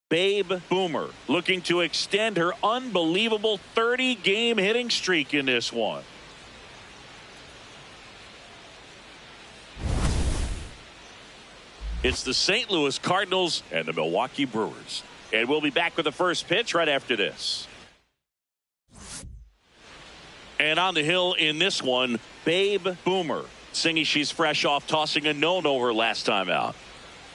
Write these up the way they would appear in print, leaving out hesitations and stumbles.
Babe Boomer looking to extend her unbelievable 30-game hitting streak in this one. It's the St. Louis Cardinals and the Milwaukee Brewers. And we'll be back with the first pitch right after this. And on the hill in this one, Babe Boomer, singing she's fresh off tossing a no-no her last time out.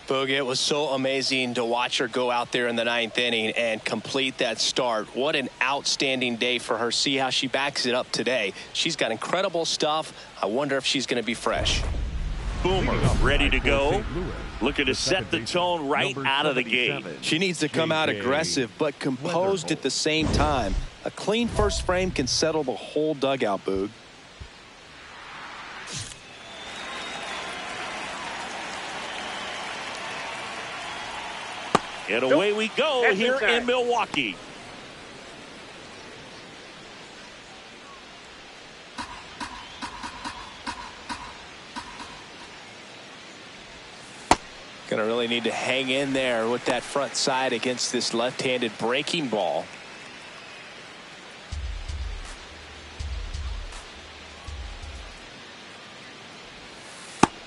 Boog, it was so amazing to watch her go out there in the 9th inning and complete that start. What an outstanding day for her. See how she backs it up today. She's got incredible stuff. I wonder if she's going to be fresh. Boomer ready to go. Looking to set the tone right out of the gate. She needs to come out aggressive but composed at the same time. A clean first frame can settle the whole dugout, Boog. And away we go here in Milwaukee. Going to really need to hang in there with that front side against this left-handed breaking ball.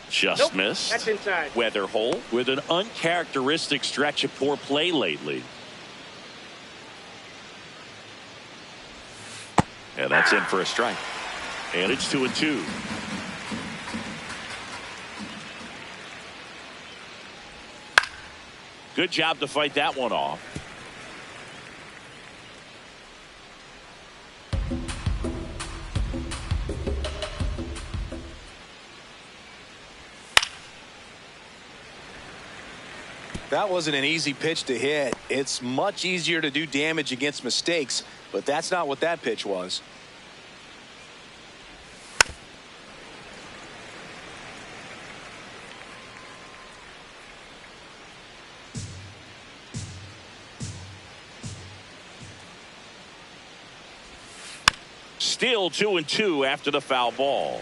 Just missed. That's inside. Weather hole with an uncharacteristic stretch of poor play lately. And that's in for a strike. And it's 2-2. Good job to fight that one off. That wasn't an easy pitch to hit. It's much easier to do damage against mistakes, but that's not what that pitch was. Still 2-2 after the foul ball.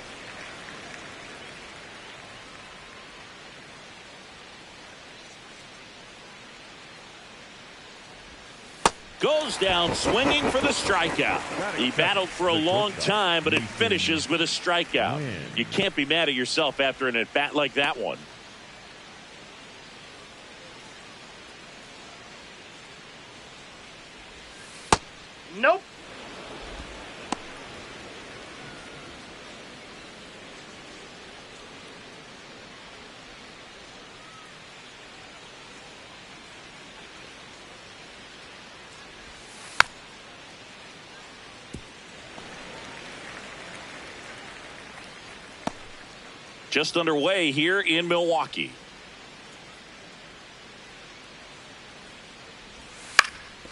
Goes down swinging for the strikeout. He battled for a long time, but it finishes with a strikeout. You can't be mad at yourself after an at-bat like that one. Nope. Just underway here in Milwaukee.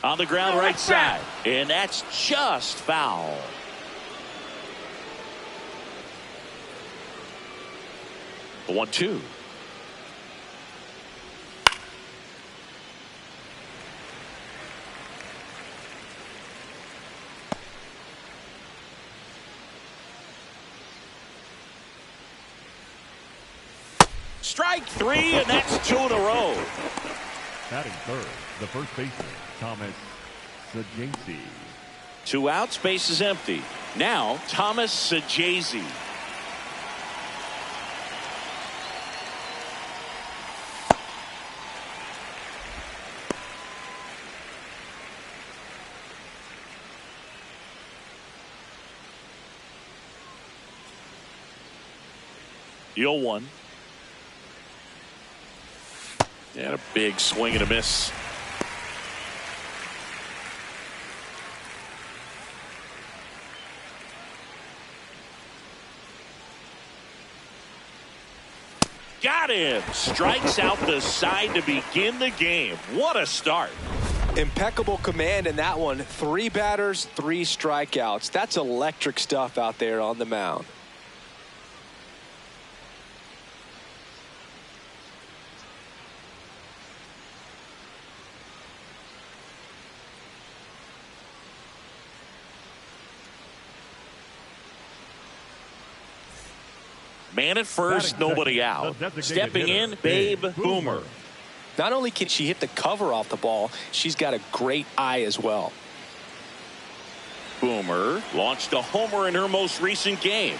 On the ground right side. And that's just foul. The 1-2. Strike three, and that's 2 in a row. Batting third, the first baseman, Thomas Sajazi. 2 outs, base is empty. Now, Thomas Sajazi. The 0-1. And a big swing and a miss. Got him. Strikes out the side to begin the game. What a start. Impeccable command in that one. 3 batters, 3 strikeouts. That's electric stuff out there on the mound. Man at first, nobody out. Stepping in, Babe Boomer. Not only can she hit the cover off the ball, she's got a great eye as well. Boomer launched a homer in her most recent game.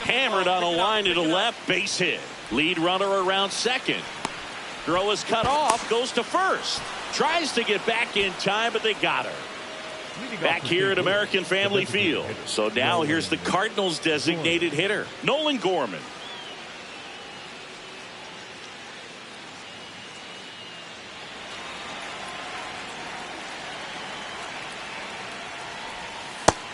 Hammered on a line to the left, base hit. Lead runner around second. Throw is cut off, goes to first. Tries to get back in time, but they got her. Back here at American Family Field. So now here's the Cardinals' designated hitter, Nolan Gorman.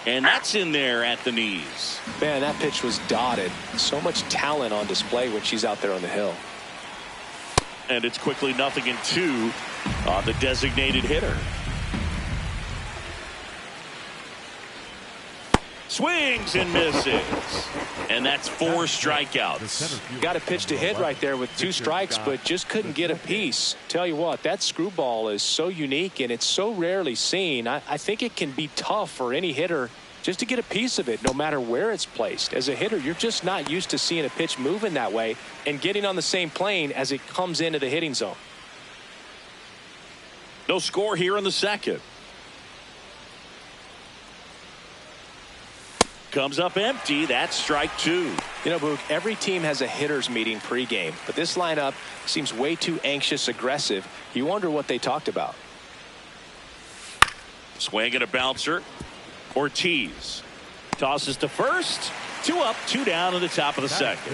And that's in there at the knees. Man, that pitch was dotted. So much talent on display when she's out there on the hill. And it's quickly 0-2 on the designated hitter. Swings and misses. And that's 4 strikeouts. Got a pitch to hit right there with 2 strikes, but just couldn't get a piece. Tell you what, that screwball is so unique and it's so rarely seen. I think it can be tough for any hitter just to get a piece of it, no matter where it's placed. As a hitter, you're just not used to seeing a pitch moving that way and getting on the same plane as it comes into the hitting zone. No score here in the second. Comes up empty. That's strike 2. You know, Boog, every team has a hitters meeting pregame, but this lineup seems way too anxious, aggressive. You wonder what they talked about. Swing and a bouncer. Ortiz tosses to first. 2 up, 2 down in the top of the second.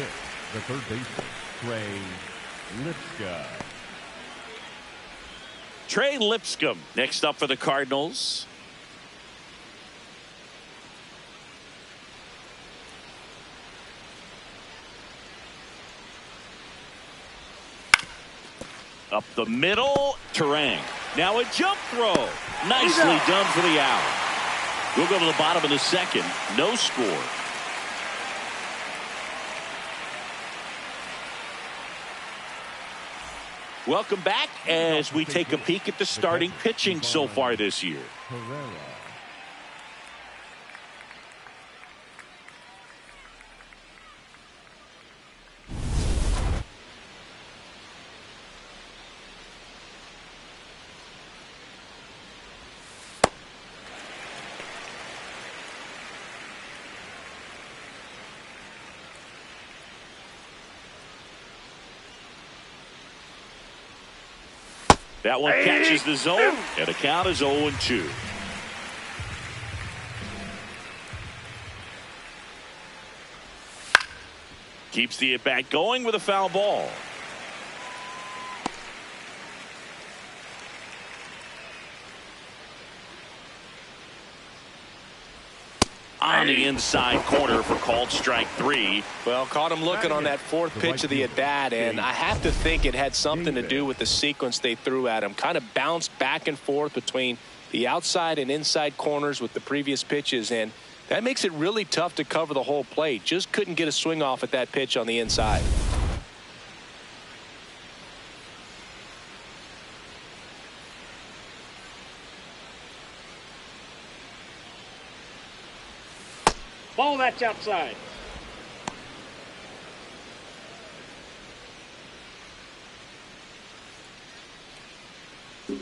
The third baseman, Trey Lipscomb. Trey Lipscomb next up for the Cardinals. Up the middle, Terang. Now a jump throw. Nicely done for the out. We'll go to the bottom of the second. No score. Welcome back as we take a peek at the starting pitching so far this year. That one catches the zone, and the count is 0-2. Keeps the at-bat going with a foul ball. On the inside corner for called strike 3. Well, caught him looking on that 4th pitch of the at-bat, and I have to think it had something to do with the sequence they threw at him. Kind of bounced back and forth between the outside and inside corners with the previous pitches, and that makes it really tough to cover the whole plate. Just couldn't get a swing off at that pitch on the inside. Ball that's outside. The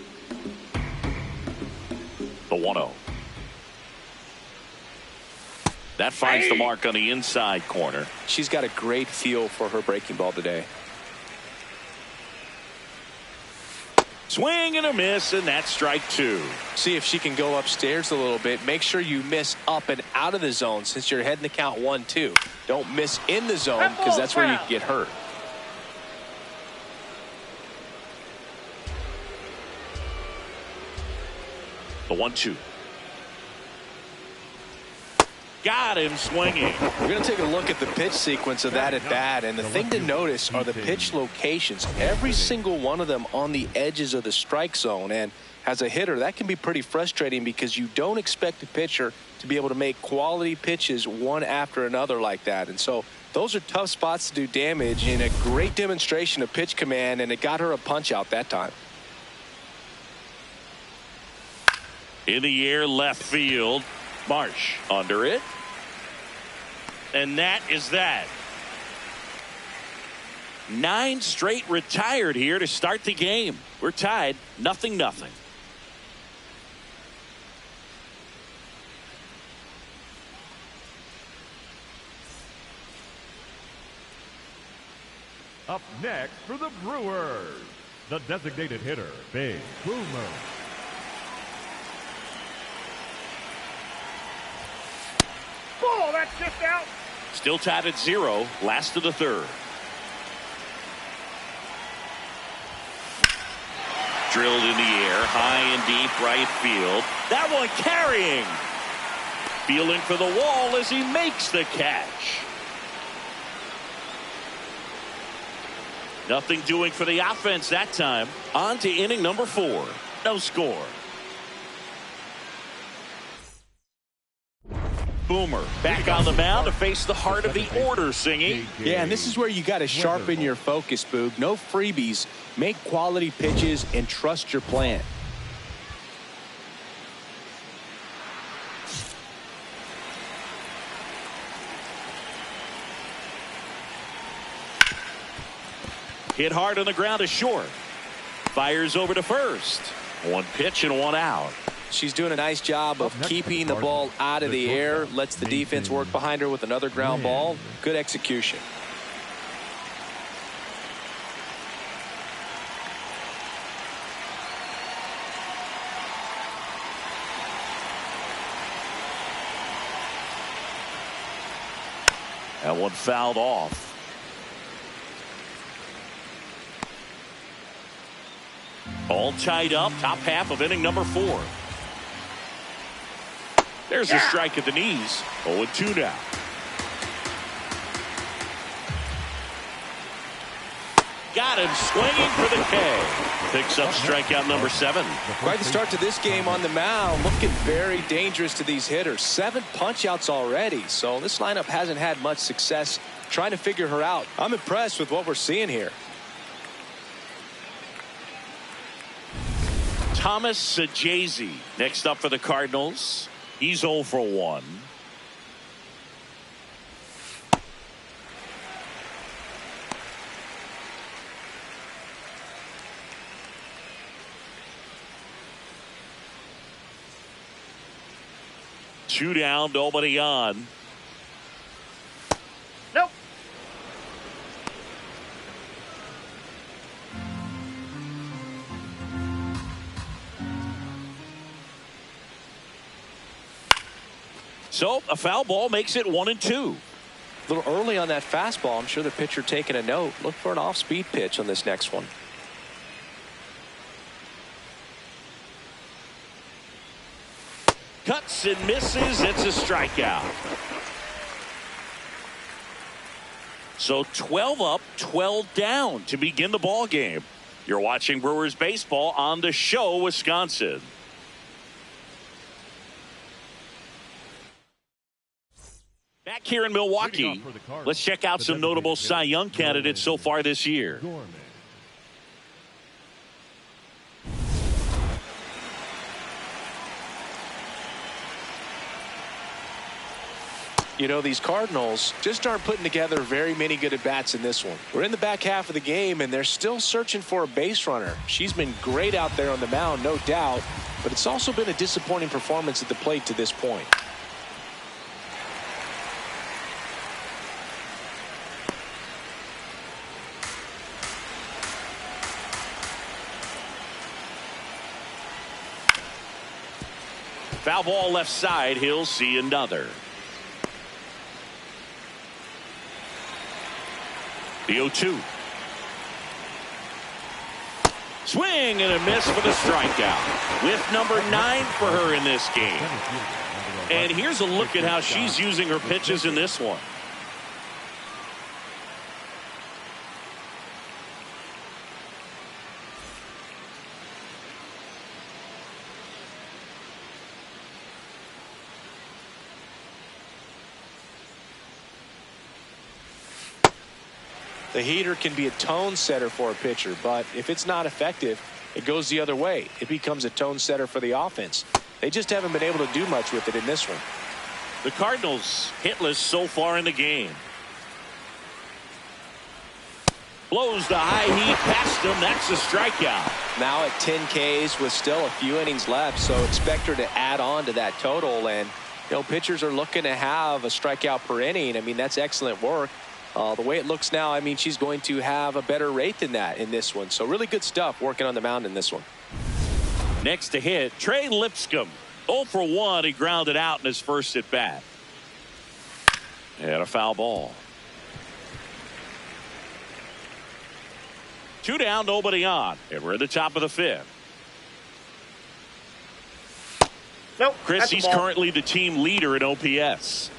1-0. That finds the mark on the inside corner. She's got a great feel for her breaking ball today. Swing and a miss, and that's strike 2. See if she can go upstairs a little bit. Make sure you miss up and out of the zone since you're heading the count 1-2. Don't miss in the zone because that's where you can get hurt. The 1-2. Got him swinging. We're going to take a look at the pitch sequence of that at bat, and the thing to notice are the pitch locations. Every single one of them on the edges of the strike zone, and as a hitter that can be pretty frustrating because you don't expect a pitcher to be able to make quality pitches one after another like that. And so those are tough spots to do damage, and a great demonstration of pitch command, and it got her a punch out that time. In the air, left field. Marsh under it. And that is that. 9 straight retired here to start the game. We're tied 0-0. Up next for the Brewers, the designated hitter, Big Boomer. Ball, that's just out. Still tied at 0, last of the 3rd. Drilled in the air, high and deep right field. That one carrying. Feeling for the wall as he makes the catch. Nothing doing for the offense that time. On to inning number 4. No score. Boomer back on the mound to face the heart of the order singing. Yeah, and this is where you got to sharpen your focus, Boog. No freebies. Make quality pitches and trust your plan. Hit hard on the ground to short. Fires over to first. 1 pitch and 1 out. She's doing a nice job of keeping the ball out of the air. Lets the defense work behind her with another ground ball. Good execution. That one fouled off. All tied up, top half of inning number 4. There's a strike at the knees. 0-2 now. Got him swinging for the K. Picks up strikeout number 7. Quite the start to this game on the mound. Looking very dangerous to these hitters. 7 punch-outs already. So this lineup hasn't had much success trying to figure her out. I'm impressed with what we're seeing here. Thomas Sajazi next up for the Cardinals. He's 0 for 1. Two down, nobody on. Nope. So a foul ball makes it 1-2. A little early on that fastball. I'm sure the pitcher taking a note. Look for an off-speed pitch on this next one. Cuts and misses. It's a strikeout. So 12 up, 12 down to begin the ball game. You're watching Brewers baseball on the show, Wisconsin. Back here in Milwaukee, let's check out some notable Cy Young candidates so far this year. You know, these Cardinals just aren't putting together very many good at-bats in this one. We're in the back half of the game, and they're still searching for a base runner. She's been great out there on the mound, no doubt, but it's also been a disappointing performance at the plate to this point. Foul ball left side. He'll see another. The 0-2. Swing and a miss for the strikeout. With number 9 for her in this game. And here's a look at how she's using her pitches in this one. The heater can be a tone setter for a pitcher, but if it's not effective, it goes the other way. It becomes a tone setter for the offense. They just haven't been able to do much with it in this one. The Cardinals hitless so far in the game. Blows the high heat past him. That's a strikeout. Now at 10 Ks with still a few innings left, so expect her to add on to that total. And pitchers are looking to have a strikeout per inning. I mean, that's excellent work. The way it looks now, I mean, she's going to have a better rate than that in this one. So really good stuff working on the mound in this one. Next to hit, Trey Lipscomb. 0 for 1. He grounded out in his first at bat. And a foul ball. 2 down, nobody on. And we're at the top of the 5th. Nope. Chris, he's currently the team leader in OPS.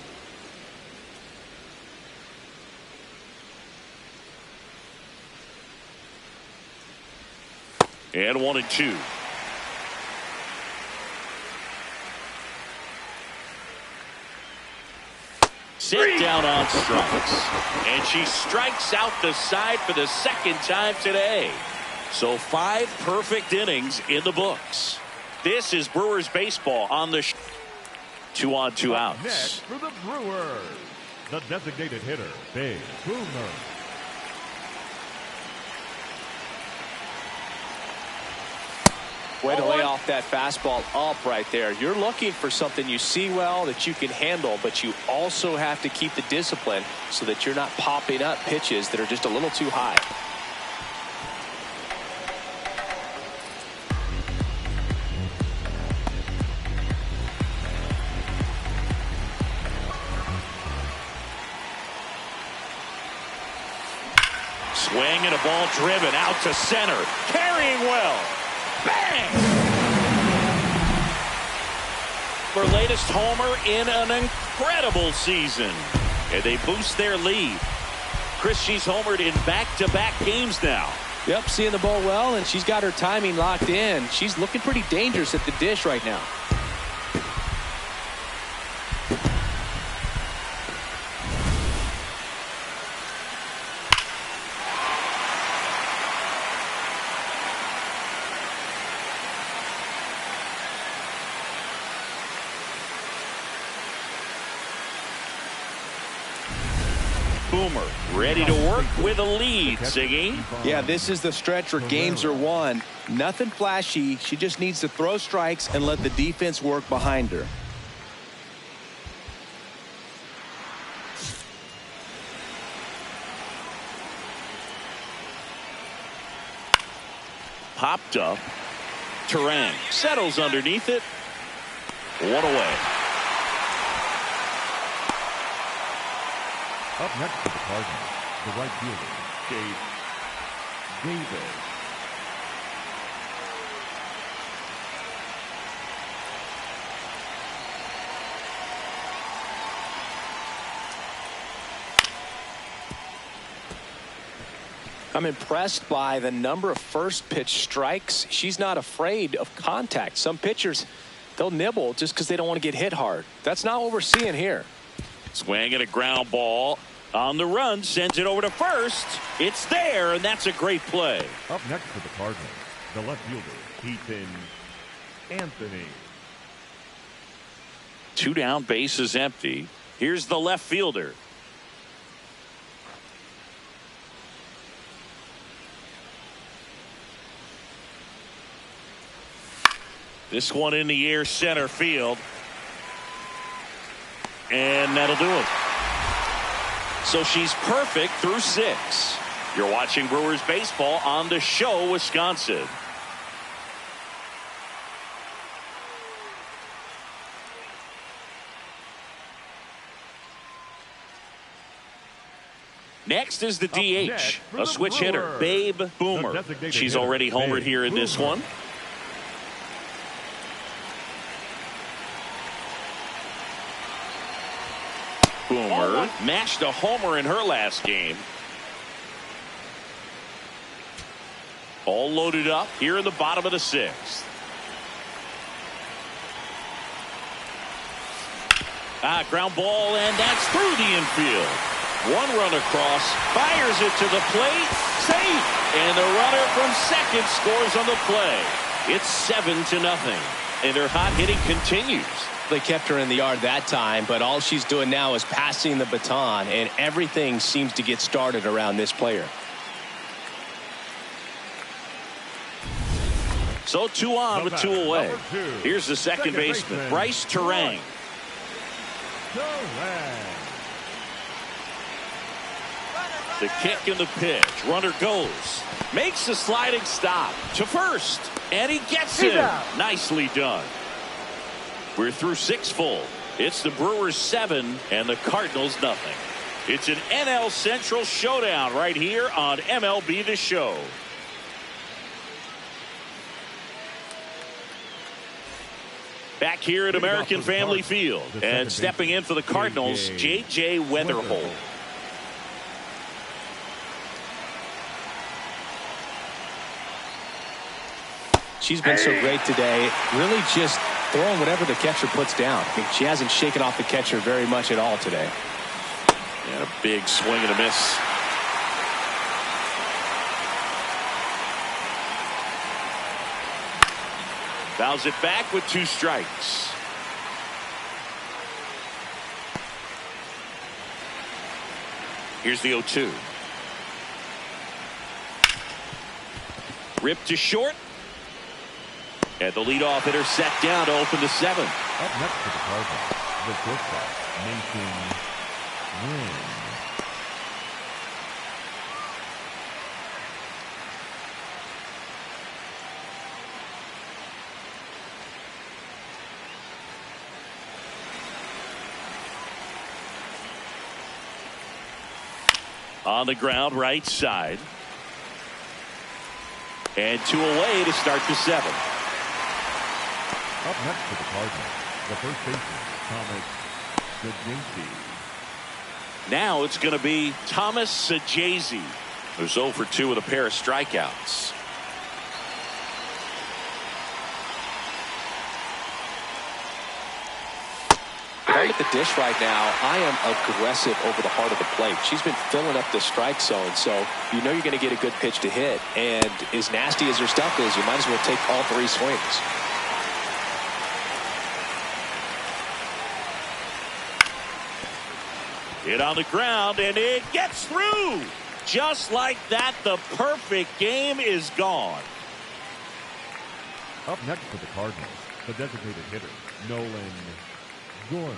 And 1-2. Sit down on strikes. And she strikes out the side for the second time today. So 5 perfect innings in the books. This is Brewers baseball on the 2 on 2 outs. Next for the Brewers, the designated hitter, Babe Boomer. Way to lay off that fastball up right there. You're looking for something you see well that you can handle, but you also have to keep the discipline so that you're not popping up pitches that are just a little too high. Swing and a ball driven out to center. Carrying well. Bang! Her latest homer in an incredible season. And they boost their lead. Chris, she's homered in back-to-back games now. Yep, seeing the ball well, and she's got her timing locked in. She's looking pretty dangerous at the dish right now. Boomer ready to work with a lead, Siggy. Yeah, this is the stretch where games are won. Nothing flashy. She just needs to throw strikes and let the defense work behind her. Popped up. Terang settles underneath it. 1 away. Up next for the Cardinals, the right fielder, Gabe Davis. I'm impressed by the number of first pitch strikes. She's not afraid of contact. Some pitchers, they'll nibble just because they don't want to get hit hard. That's not what we're seeing here. Swing and a ground ball on the run, sends it over to first. It's there, and that's a great play. Up next for the Cardinals, the left fielder, Ethan Anthony. 2 down, base is empty. Here's the left fielder. This one in the air, center field. And that'll do it. So she's perfect through 6. You're watching Brewers baseball on the show, Wisconsin. Next is the DH, a switch hitter, Babe Boomer. She's already homered here in this one. Boomer matched a homer in her last game. All loaded up here in the bottom of the 6th. Ground ball, and that's through the infield. 1 run across, fires it to the plate, safe, and the runner from second scores on the play. It's 7-0, and her hot hitting continues. They kept her in the yard that time, but all she's doing now is passing the baton, and everything seems to get started around this player. So 2 on with 2 away. Here's the second baseman, Bryce Terang. The kick and the pitch. Runner goes. Makes the sliding stop to first. And he gets it. Nicely done. We're through 6 full. It's the Brewers 7 and the Cardinals nothing. It's an NL Central showdown right here on MLB The Show. Back here at American Family Field. And stepping in for the Cardinals, J.J. Weatherholt. She's been so great today. Really just throwing whatever the catcher puts down. I mean, she hasn't shaken off the catcher very much at all today. And a big swing and a miss. Fouls it back with 2 strikes. Here's the 0-2. Ripped to short. And the leadoff hitter set down to open the 7th. Up next to the Cardinals, the shortstop, Mason Wynn. On the ground, right side. And 2 away to start the 7th. Up next to the Cardinals, the first baseman, Thomas Sajazi. Now it's going to be Thomas Sajazi, who's 0 for 2 with a pair of strikeouts. If I'm at the dish right now, I am aggressive over the heart of the plate. She's been filling up the strike zone, so you know you're going to get a good pitch to hit. And as nasty as her stuff is, you might as well take all 3 swings. Hit on the ground, and it gets through. Just like that, the perfect game is gone. Up next for the Cardinals, the designated hitter, Nolan Gorman.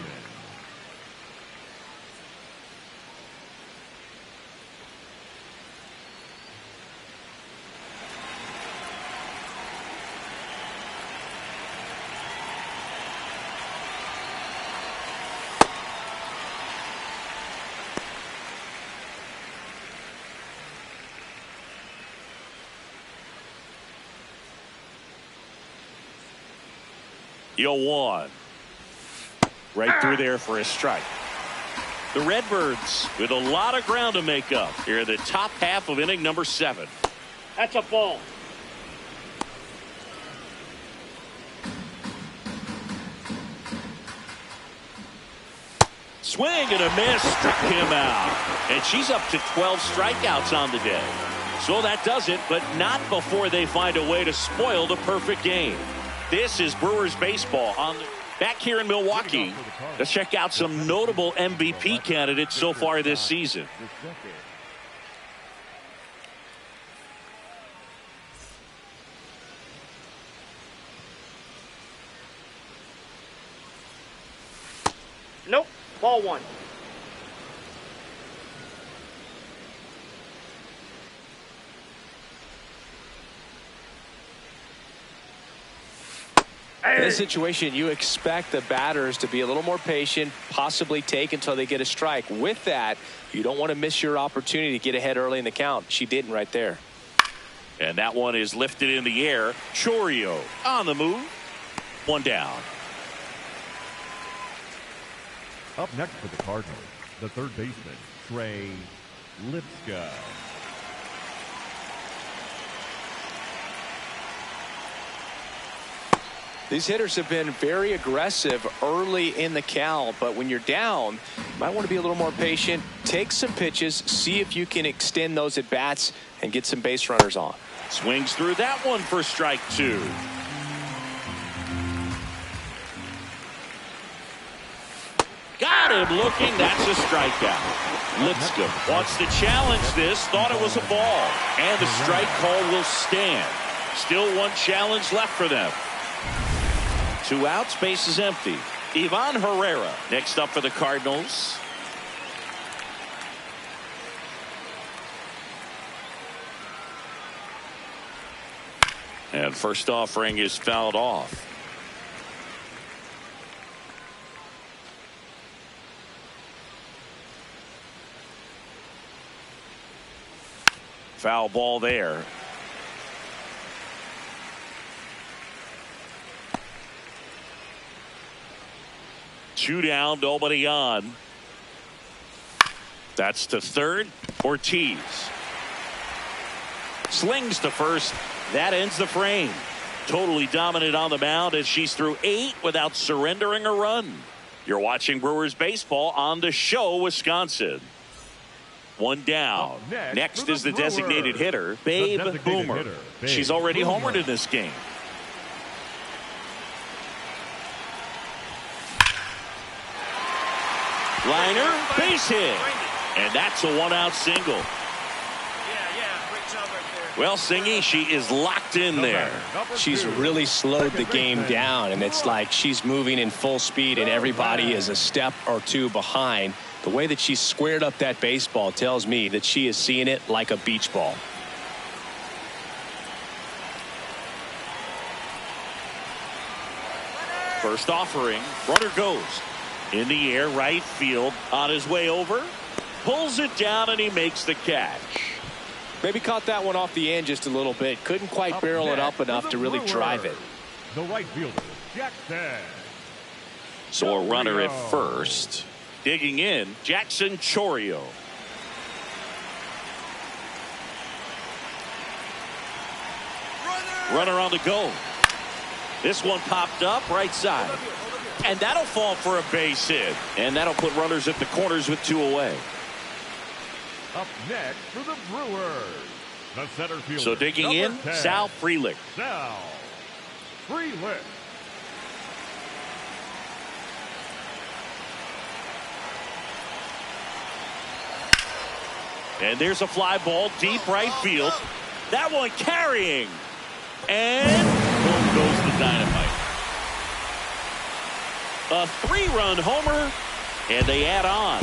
Yo, 1. Right through there for a strike. The Redbirds with a lot of ground to make up here in the top half of inning number 7. That's a ball. Swing and a miss, struck him out. And she's up to 12 strikeouts on the day. So that does it, but not before they find a way to spoil the perfect game. This is Brewers baseball on back here in Milwaukee. Let's check out some notable MVP candidates so far this season. Nope. Ball 1. In this situation, you expect the batters to be a little more patient, possibly take until they get a strike. With that, you don't want to miss your opportunity to get ahead early in the count. She didn't right there. And that one is lifted in the air. Chorio on the move. 1 down. Up next for the Cardinals, the third baseman, Trey Lipska. These hitters have been very aggressive early in the count, but when you're down, you might want to be a little more patient, take some pitches, see if you can extend those at bats and get some base runners on. Swings through that one for strike 2. Got him looking. That's a strikeout. Lipska wants to challenge this. Thought it was a ball. And the strike call will stand. Still one challenge left for them. 2 outs, base is empty. Ivan Herrera next up for the Cardinals. And first offering is fouled off. Foul ball there. Two down, nobody on. That's to third. Ortiz slings to first. That ends the frame. Totally dominant on the mound as she's through 8 without surrendering a run. You're watching Brewers baseball on the show, Wisconsin. One down. Next is the designated hitter, Babe Boomer. She's already homered in this game. Liner, base hit. And that's a 1-out single. Well, Singy, she is locked in there. She's really slowed the game down, and it's like she's moving in full speed and everybody is a step or two behind. The way that she squared up that baseball tells me that she is seeing it like a beach ball. First offering, runner goes in the air, right field, on his way over, pulls it down, and he makes the catch. Maybe caught that one off the end just a little bit. Couldn't quite barrel it up enough to really drive it. The right fielder, Jackson. So a runner at first. Digging in, Jackson Chorio. Runner on the go. This one popped up right side. And that'll fall for a base hit. And that'll put runners at the corners with 2 away. Up next for the Brewers, the center fielder. So digging in, 10, Sal Frelick. Sal Frelick. And there's a fly ball deep right field. That one carrying. And boom goes the dynamite. A 3-run homer. And they add on.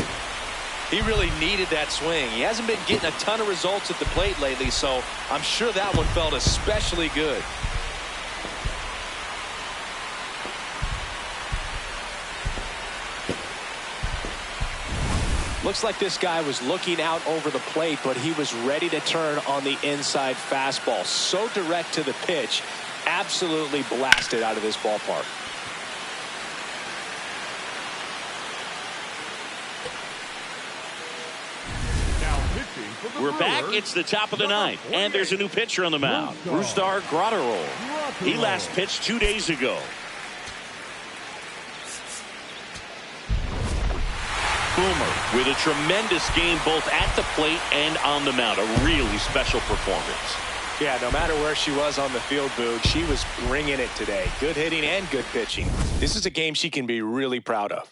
He really needed that swing. He hasn't been getting a ton of results at the plate lately, so I'm sure that one felt especially good. Looks like this guy was looking out over the plate, but he was ready to turn on the inside fastball. So direct to the pitch, absolutely blasted out of this ballpark. We're back. It's the top of the 9th, and there's a new pitcher on the mound, Rustar Grotterol. He last pitched 2 days ago. Boomer with a tremendous game both at the plate and on the mound. A really special performance. Yeah, no matter where she was on the field, Boog, she was bringing it today. Good hitting and good pitching. This is a game she can be really proud of.